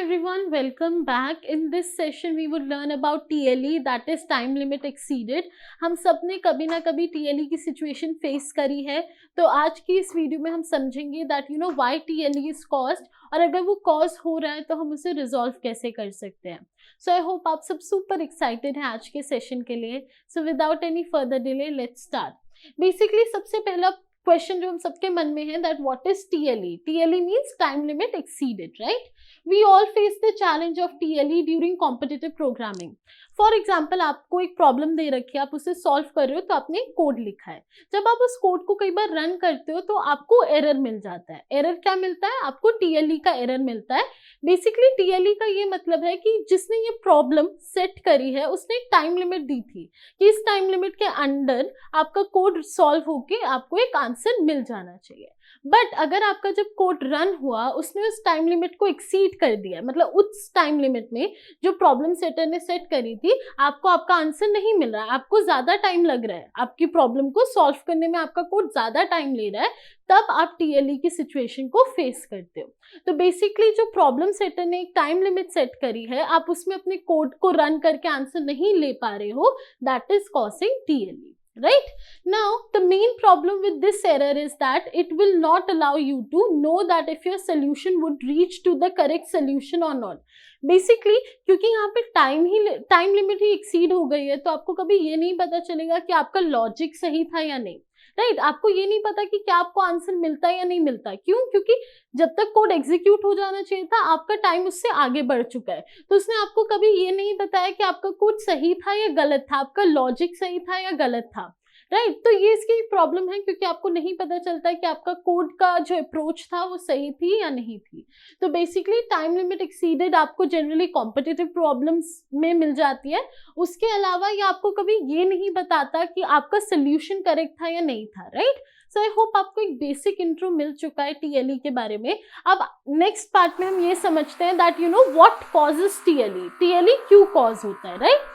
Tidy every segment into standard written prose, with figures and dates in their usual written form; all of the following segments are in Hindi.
everyone, welcome back. In this session we would learn about TLE, that is time limit exceeded. हम सब ने कभी ना कभी TLE की सिचुएशन फेस करी है, तो आज की इस वीडियो में हम समझेंगे that you know why TLE is caused, और अगर वो कॉज हो रहा है तो हम उसे रिजॉल्व कैसे कर सकते हैं. सो आई होप आप सब सुपर एक्साइटेड हैं आज के सेशन के लिए. So without any further delay let's start. Basically सबसे पहला क्वेश्चन जो हम सबके मन में है that what is TLE? TLE means time limit exceeded, right? We all face the challenge of TLE during competitive programming. For example आपको एक प्रॉब्लम दे रखी है, आप उसे सॉल्व कर रहे हो तो आपने एक कोड लिखा है. जब आप उस कोड को कई बार रन करते हो तो आपको एरर मिल जाता है. एरर क्या मिलता है? आपको TLE का एरर मिलता है. बेसिकली TLE का ये मतलब है कि जिसने ये प्रॉब्लम सेट करी है उसने एक टाइम लिमिट दी थी कि इस टाइम लिमिट के अंडर आपका कोड सॉल्व होके आपको एक आंसर मिल जाना चाहिए. बट अगर आपका जब कोड रन हुआ उसने उस टाइम लिमिट को एक्सीड कर दिया, मतलब उस टाइम लिमिट में जो प्रॉब्लम सेटर ने सेट करी थी आपको आपका आंसर नहीं मिल रहा है, आपको ज्यादा टाइम लग रहा है, आपकी प्रॉब्लम को सॉल्व करने में आपका कोड ज्यादा टाइम ले रहा है, तब आप TLE की सिचुएशन को फेस करते हो. तो बेसिकली जो प्रॉब्लम सेटर ने एक टाइम लिमिट सेट करी है, आप उसमें अपने कोड को रन करके आंसर नहीं ले पा रहे हो, that is causing TLE. Right? Now, the main problem with this error is that it will not allow you to know that if your solution would reach to the correct solution or not. Basically, क्योंकि यहाँ पे टाइम लिमिट ही एक्सीड हो गई है, तो आपको कभी ये नहीं पता चलेगा कि आपका लॉजिक सही था या नहीं. राइट? आपको ये नहीं पता कि क्या आपको आंसर मिलता है या नहीं मिलता. क्यों? क्योंकि जब तक कोड एग्जीक्यूट हो जाना चाहिए था आपका टाइम उससे आगे बढ़ चुका है, तो उसने आपको कभी ये नहीं बताया कि आपका कोड सही था या गलत था, आपका लॉजिक सही था या गलत था. राइट? तो ये इसकी प्रॉब्लम है क्योंकि आपको नहीं पता चलता है कि आपका कोड का जो अप्रोच था वो सही थी या नहीं थी. तो बेसिकली टाइम लिमिट एक्सीडेड आपको जनरली कॉम्पिटिटिव प्रॉब्लम्स में मिल जाती है. उसके अलावा ये आपको कभी ये नहीं बताता कि आपका सोल्यूशन करेक्ट था या नहीं था. राइट? सो आई होप आपको एक बेसिक इंट्रो मिल चुका है TLE के बारे में. अब नेक्स्ट पार्ट में हम ये समझते हैं that you know what causes TLE. TLE क्यों कॉज होता है. Right?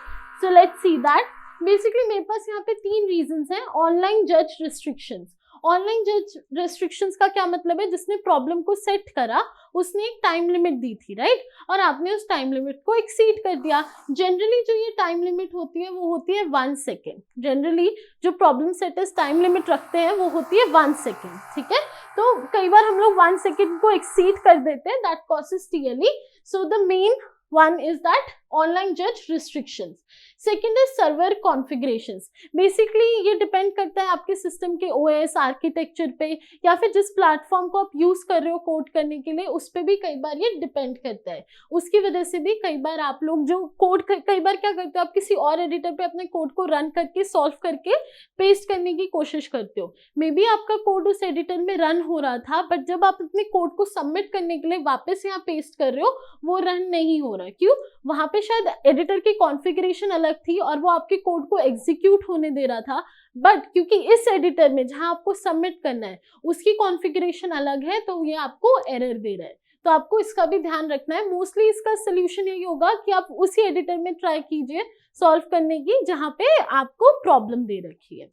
So let's see that. Basically मेरे पास यहाँ पे 3 रीजंस हैं. ऑनलाइन जज रिस्ट्रिक्शंस. ऑनलाइन जज रिस्ट्रिक्शंस का क्या मतलब है? जिसने प्रॉब्लम को सेट करा उसने एक टाइम लिमिट दी थी, राइट? और आपने उस टाइम लिमिट को एक्सीड कर दिया. जनरली जो ये टाइम लिमिट होती है वो होती है 1 सेकेंड. जनरली जो प्रॉब्लम सेटर्स टाइम लिमिट रखते हैं वो होती है 1 सेकेंड. ठीक है? तो कई बार हम लोग 1 सेकेंड को एक्सीड कर देते हैं, that causes TLE. So the main one is that online judge restrictions. Second is server configurations. Basically ये डिपेंड करता है आपके सिस्टम के OS आर्किटेक्चर पे या फिर जिस प्लेटफॉर्म को आप यूज कर रहे हो कोड करने के लिए, उस पे भी कई बार ये डिपेंड करता है. उसकी वजह से भी कई बार आप लोग जो कोड कई बार क्या करते हो, आप किसी और एडिटर पे अपने कोड को रन करके सॉल्व करके पेस्ट करने की कोशिश करते हो. मे बी आपका कोड उस एडिटर में रन हो रहा था, बट जब आप अपने कोड को सबमिट करने के लिए वापस यहाँ पेस्ट कर रहे हो वो रन नहीं हो रहा. क्यों? वहां पे शायद एडिटर की कॉन्फ़िगरेशन अलग थी और वो आपके कोड को एग्जीक्यूट होने दे रहा था, बट क्योंकि इस एडिटर में जहां आपको सबमिट करना है उसकी कॉन्फ़िगरेशन अलग है, तो ये आपको एरर दे रहा है. तो आपको इसका भी ध्यान रखना है. मोस्टली इसका सोल्यूशन यही होगा कि आप उसी एडिटर में ट्राई कीजिए सॉल्व करने की जहां पे आपको प्रॉब्लम दे रखी है.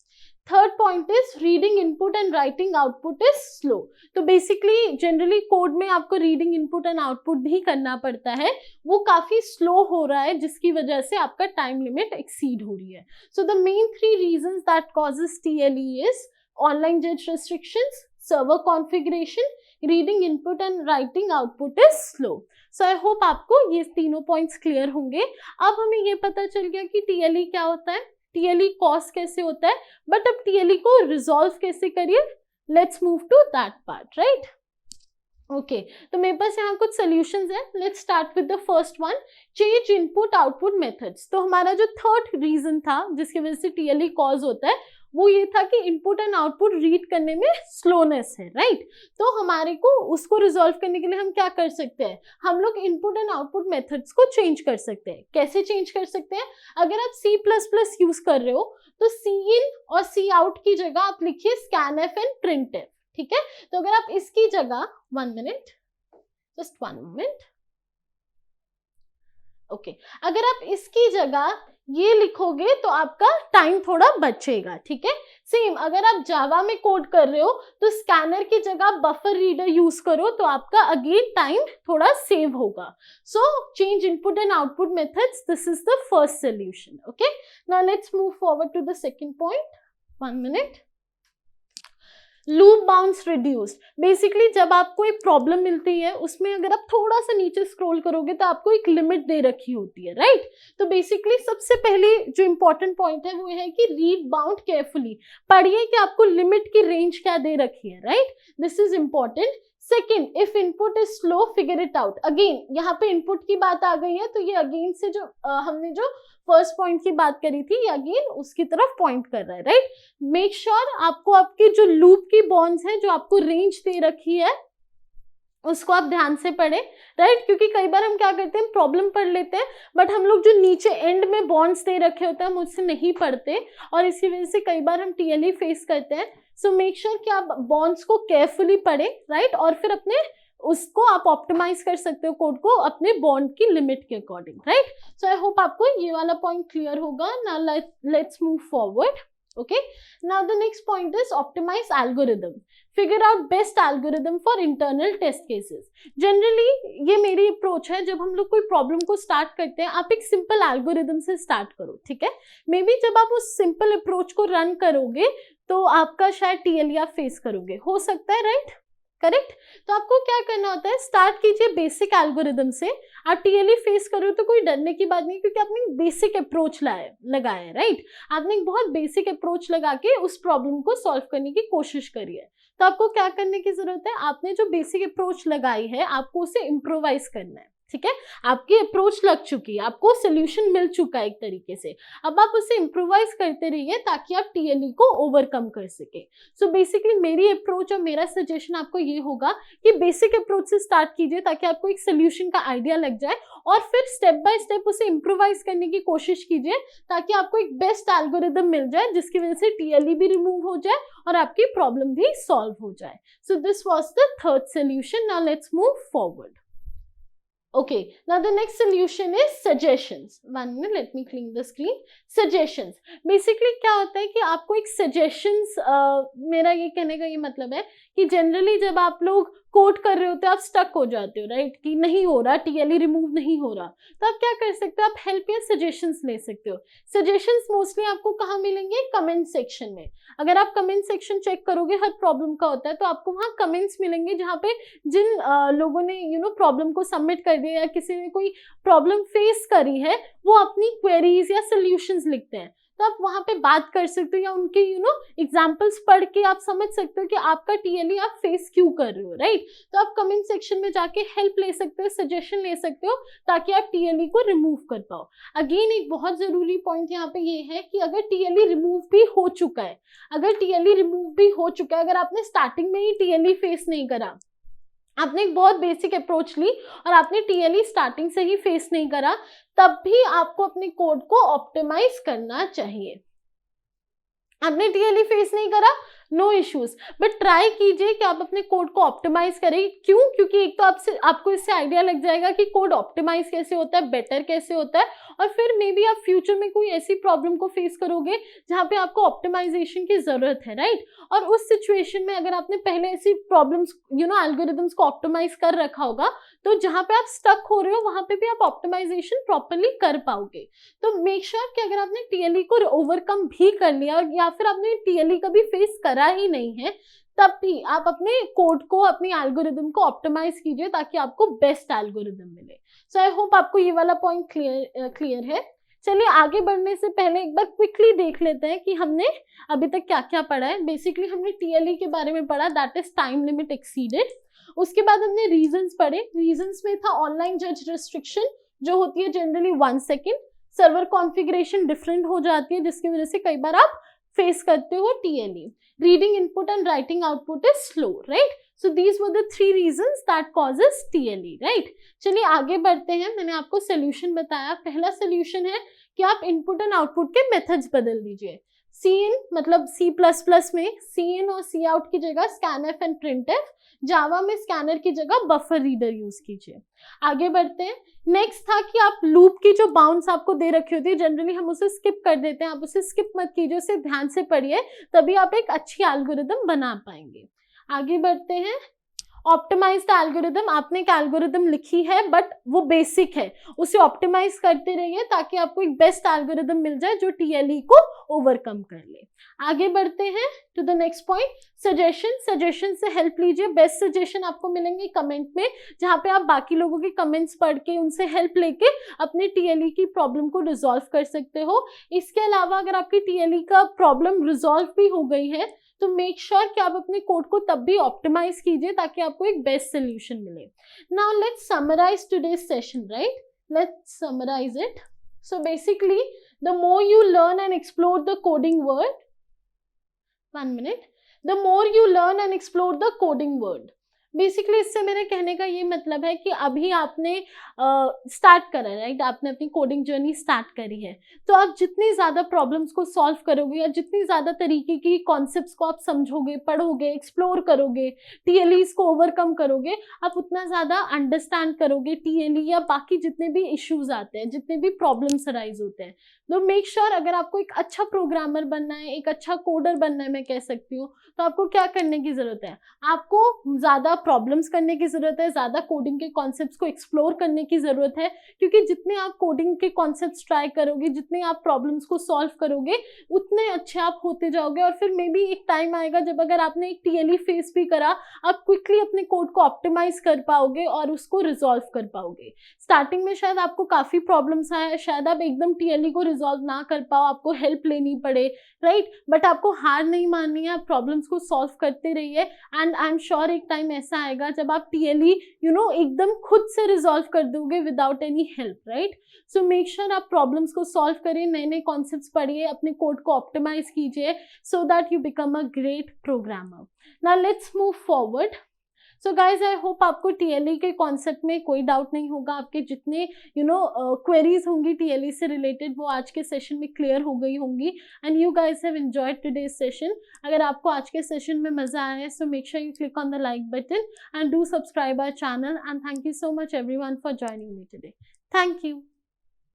Third point is reading input and writing output is slow. तो बेसिकली जनरली कोड में आपको रीडिंग इनपुट एंड आउटपुट भी करना पड़ता है, वो काफी स्लो हो रहा है जिसकी वजह से आपका टाइम लिमिट एक्सीड हो रही है. So the main 3 reasons that causes TLE is online जज restrictions, server configuration, reading input and writing output is slow. So I hope आपको ये तीनों पॉइंट्स क्लियर होंगे. अब हमें ये पता चल गया कि TLE क्या होता है, TLE कॉज कैसे होता है, बट अब TLE को रिजॉल्व कैसे करिए. Let's move to that part. Right? Okay, तो मेरे पास यहाँ कुछ सॉल्यूशंस हैं. Let's start with the first one, change input output methods. तो हमारा जो थर्ड रीजन था जिसकी वजह से TLE कॉज होता है वो ये था कि इनपुट एंड आउटपुट रीड करने में स्लोनेस है. राइट? तो हमारे को उसको रिजॉल्व करने के लिए हम क्या कर सकते हैं, हम लोग इनपुट एंड आउटपुट मेथड्स को चेंज कर सकते हैं. कैसे चेंज कर सकते हैं? अगर आप C++ यूज कर रहे हो तो Cin और Cout की जगह आप लिखिए scanf एंड printf. ठीक है? तो अगर आप इसकी जगह 1 मिनट, जस्ट 1 मिनट, ओके अगर आप इसकी जगह ये लिखोगे तो आपका टाइम थोड़ा बचेगा, ठीक है। सेम अगर आप जावा में कोड कर रहे हो तो स्कैनर की जगह बफर रीडर यूज करो तो आपका अगेन टाइम थोड़ा सेव होगा। So change input and output methods, this is the first solution. Okay now let's move forward to the second point. 1 minute. Loop bounce reduced, basically जब आपको एक प्रॉब्लम मिलती है उसमें अगर आप थोड़ा सा नीचे स्क्रॉल करोगे तो आपको एक लिमिट दे रखी होती है, राइट। तो बेसिकली सबसे पहले जो इंपॉर्टेंट पॉइंट है वो है कि रीड बाउंड केयरफुली, पढ़िए कि आपको लिमिट की रेंज क्या दे रखी है, right. This is important. Second, if input is slow figure it out. Again यहाँ पे इनपुट की बात आ गई है तो ये अगेन से जो हमने जो फर्स्ट पॉइंट की बात करी थी ये अगेन उसकी तरफ पॉइंट कर रहा है, राइट। मेक श्योर आपको आपकी जो लूप की बॉन्ड्स है, जो आपको रेंज दे रखी है, उसको आप ध्यान से पढ़े, राइट। क्योंकि कई बार हम क्या करते हैं, प्रॉब्लम पढ़ लेते हैं बट हम लोग जो नीचे एंड में बॉन्ड्स दे रखे होते हैं हम उससे नहीं पढ़ते और इसी वजह से कई बार हम टीएलई फेस करते हैं। सो मेक श्योर कि आप बॉन्ड्स को केयरफुली पढ़े, राइट, और फिर अपने उसको आप ऑप्टिमाइज कर सकते हो कोड को अपने बॉन्ड की लिमिट के according, right. So I hope आपको ये वाला पॉइंट क्लियर होगा। Now let's move forward. Okay, now the next point is optimize algorithm. Figure out best algorithm for internal test cases. Generally ये मेरी अप्रोच है, जब हम लोग कोई प्रॉब्लम को स्टार्ट करते हैं आप एक सिंपल एल्गोरिदम से स्टार्ट करो, ठीक है। मे बी जब आप उस सिंपल अप्रोच को रन करोगे तो आपका शायद टीएलई आप फेस करोगे, हो सकता है, राइट, करेक्ट। तो आपको क्या करना होता है, स्टार्ट कीजिए बेसिक एल्गोरिदम से। आप टीएलई फेस करो तो कोई डरने की बात नहीं, क्योंकि आपने बेसिक अप्रोच लगाया है, राइट। आपने एक बहुत बेसिक अप्रोच लगा के उस प्रॉब्लम को सॉल्व करने की कोशिश करी है। तो आपको क्या करने की जरूरत है, आपने जो बेसिक अप्रोच लगाई है आपको उसे इम्प्रोवाइज करना है, ठीक है। आपकी अप्रोच लग चुकी है, आपको सोल्यूशन मिल चुका है एक तरीके से, अब आप उसे इम्प्रोवाइज करते रहिए ताकि आप टीएलई को ओवरकम कर सके। सो बेसिकली मेरी अप्रोच और मेरा सजेशन आपको ये होगा कि बेसिक अप्रोच से स्टार्ट कीजिए ताकि आपको एक सोल्यूशन का आइडिया लग जाए और फिर स्टेप बाय स्टेप उसे इम्प्रोवाइज करने की कोशिश कीजिए ताकि आपको एक बेस्ट एल्गोरिदम मिल जाए जिसकी वजह से टीएलई भी रिमूव हो जाए और आपकी प्रॉब्लम भी सॉल्व हो जाए। So this was the third solution. Now let's move forward. Okay, now the next solution is suggestions. 1 minute, let me clean the screen. Suggestions. Basically क्या होता है कि आपको एक suggestions, मेरा ये कहने का ये मतलब है कि जनरली जब आप लोग कोड कर रहे होते हो आप स्टक हो जाते हो, राइट, कि नहीं हो रहा, टीएलई रिमूव नहीं हो रहा, तो आप क्या कर सकते हो, आप हेल्प या सजेशंस ले सकते हो। सजेशंस मोस्टली आपको कहाँ मिलेंगे, कमेंट सेक्शन में। अगर आप कमेंट सेक्शन चेक करोगे, हर प्रॉब्लम का होता है, तो आपको वहाँ कमेंट्स मिलेंगे जहाँ पे जिन लोगों ने प्रॉब्लम को सबमिट कर दिया या किसी ने कोई प्रॉब्लम फेस करी है वो अपनी क्वेरीज या सोल्यूशंस लिखते हैं, तो आप वहां पे बात कर सकते हो या उनके एग्जांपल्स पढ़ के आप समझ सकते हो कि आपका टीएलई आप फेस क्यों कर रहे हो, राइट। तो आप कमेंट सेक्शन में जाके हेल्प ले सकते हो, सजेशन ले सकते हो ताकि आप टीएलई को रिमूव कर पाओ। अगेन एक बहुत जरूरी पॉइंट यहाँ पे ये है कि अगर टीएलई रिमूव भी हो चुका है, अगर आपने स्टार्टिंग में ही टीएलई फेस नहीं करा, आपने एक बहुत बेसिक अप्रोच ली और आपने टीएलई स्टार्टिंग से ही फेस नहीं करा, तब भी आपको अपने कोड को ऑप्टिमाइज करना चाहिए। आपने टीएलई फेस नहीं करा, नो इश्यूज, बट ट्राई कीजिए कि आप अपने कोड को ऑप्टिमाइज करें। क्यों? क्योंकि एक तो आपको इससे आइडिया लग जाएगा कि कोड ऑप्टिमाइज कैसे होता है, बेटर कैसे होता है, और फिर मे बी आप फ्यूचर में कोई ऐसी प्रॉब्लम को फेस करोगे जहाँ पे आपको ऑप्टिमाइजेशन की जरूरत है, राइट। और उस सिचुएशन में अगर आपने पहले ऐसी प्रॉब्लम्स एल्गोरिदम्स को ऑप्टिमाइज कर रखा होगा तो जहाँ पे आप स्टक हो रहे हो वहां पे भी आप ऑप्टिमाइजेशन प्रॉपरली कर पाओगे। तो मेक श्योर कि अगर आपने टीएलई को ओवरकम भी कर लिया या फिर आपने टीएलई कभी फेस करा ही नहीं है, तब भी आप अपने कोड को, अपनी एल्गोरिदम को ऑप्टिमाइज कीजिए ताकि आपको बेस्ट एल्गोरिदम मिले। सो आई होप आपको ये वाला पॉइंट क्लियर है। चलिए आगे बढ़ने से पहले एक बार क्विकली देख लेते हैं कि हमने अभी तक क्या क्या पढ़ा है। बेसिकली हमने टीएलई के बारे में पढ़ा, that is time limit exceeded. उसके बाद हमने रीजंस पढ़े। रीजंस में था ऑनलाइन जज रिस्ट्रिक्शन जो होती है generally 1 second, server configuration different हो जाती है जिसकी वजह से कई बार आप फेस करते हो TLE. Reading input and writing output is slow, right. So these were the 3 reasons that causes TLE, right. चलिए आगे बढ़ते हैं। मैंने आपको सोल्यूशन बताया। पहला सोल्यूशन है कि आप इनपुट एंड आउटपुट के मेथड्स बदल दीजिए। सी इन मतलब C++ में सी इन और सी आउट की जगह स्कैनएफ एंड प्रिंटएफ, जावा में स्कैनर की जगह बफर रीडर यूज कीजिए। आगे बढ़ते हैं। नेक्स्ट था कि आप लूप की जो बाउंड्स आपको दे रखी होती है, जनरली हम उसे स्किप कर देते हैं, आप उसे स्किप मत कीजिए, उसे ध्यान से पढ़िए, तभी आप एक अच्छी एल्गोरिदम बना पाएंगे। आगे बढ़ते हैं। ऑप्टिमाइज द एल्गोरिदम, आपने एक एल्गोरिदम लिखी है बट वो बेसिक है, उसे ऑप्टिमाइज करते रहिए ताकि आपको एक बेस्ट एल्गोरिदम मिल जाए जो टीएलई को ओवरकम कर ले। आगे बढ़ते हैं to the next point, suggestion से हेल्प लीजिए। बेस्ट सजेशन आपको मिलेंगे कमेंट में, जहाँ पे आप बाकी लोगों के कमेंट्स पढ़ के उनसे हेल्प लेके अपने टीएलई की प्रॉब्लम को रिजॉल्व कर सकते हो। इसके अलावा अगर आपकी टीएलई का प्रॉब्लम रिजॉल्व भी हो गई है तो मेक श्योर कि आप अपने कोड को तब भी ऑप्टिमाइज कीजिए ताकि आपको एक बेस्ट सोल्यूशन मिले। Now let's summarize today's session, right? Let's summarize it. So basically, the more you learn and explore the coding world, the more you learn and explore the coding world. Basically इससे मेरे कहने का ये मतलब है कि अभी आपने स्टार्ट करा है, राइट? आपने अपनी कोडिंग जर्नी स्टार्ट करी है, तो आप जितनी ज़्यादा प्रॉब्लम्स को सॉल्व करोगे या जितनी ज़्यादा तरीके की कॉन्सेप्ट्स को आप समझोगे, पढ़ोगे, एक्सप्लोर करोगे, टीएलईज को ओवरकम करोगे, आप उतना ज़्यादा अंडरस्टैंड करोगे टीएलई या बाकी जितने भी इश्यूज आते हैं, जितने भी प्रॉब्लम्स अराइज होते हैं। तो मेक श्योर अगर आपको एक अच्छा प्रोग्रामर बनना है, एक अच्छा कोडर बनना है, मैं कह सकती हूँ, तो आपको क्या करने की ज़रूरत है? आपको ज़्यादा प्रॉब्लम्स करने की ज़रूरत है, ज़्यादा कोडिंग के कॉन्सेप्ट्स को एक्सप्लोर करने की ज़रूरत है, क्योंकि जितने आप कोडिंग के कॉन्सेप्ट्स ट्राई करोगे, जितने आप प्रॉब्लम्स को सॉल्व करोगे, उतने अच्छे आप होते जाओगे। और फिर मे बी एक टाइम आएगा जब अगर आपने एक टीएलई फेस भी करा, आप क्विकली अपने कोड को ऑप्टिमाइज कर पाओगे और उसको रिजॉल्व कर पाओगे। स्टार्टिंग में शायद आपको काफ़ी प्रॉब्लम्स आए, शायद आप एकदम टीएलई को रिजॉल्व ना कर पाओ, आपको हेल्प लेनी पड़े, राइट? बट आपको हार नहीं माननी है, आप प्रॉब्लम्स को सॉल्व करते रहिए एंड आई एम श्योर एक टाइम ऐसा आएगा जब आप टीएलई एकदम खुद से रिजॉल्व कर दोगे विदाउट एनी हेल्प, राइट? सो मेक श्योर आप प्रॉब्लम्स को सॉल्व करिए, नए नए कॉन्सेप्ट्स पढ़िए, अपने कोड को ऑप्टिमाइज कीजिए so that you become a great programmer. Now let's move forward. So guys I hope आपको टीएलई के कॉन्सेप्ट में कोई डाउट नहीं होगा। आपके जितने क्वेरीज होंगी टीएलई से रिलेटेड वो आज के सेशन में क्लियर हो गई होंगी and you guys have enjoyed today's session. अगर आपको आज के सेशन में मजा आया है so make sure you click on the like button and do subscribe our channel and thank you so much everyone for joining me today. Thank you.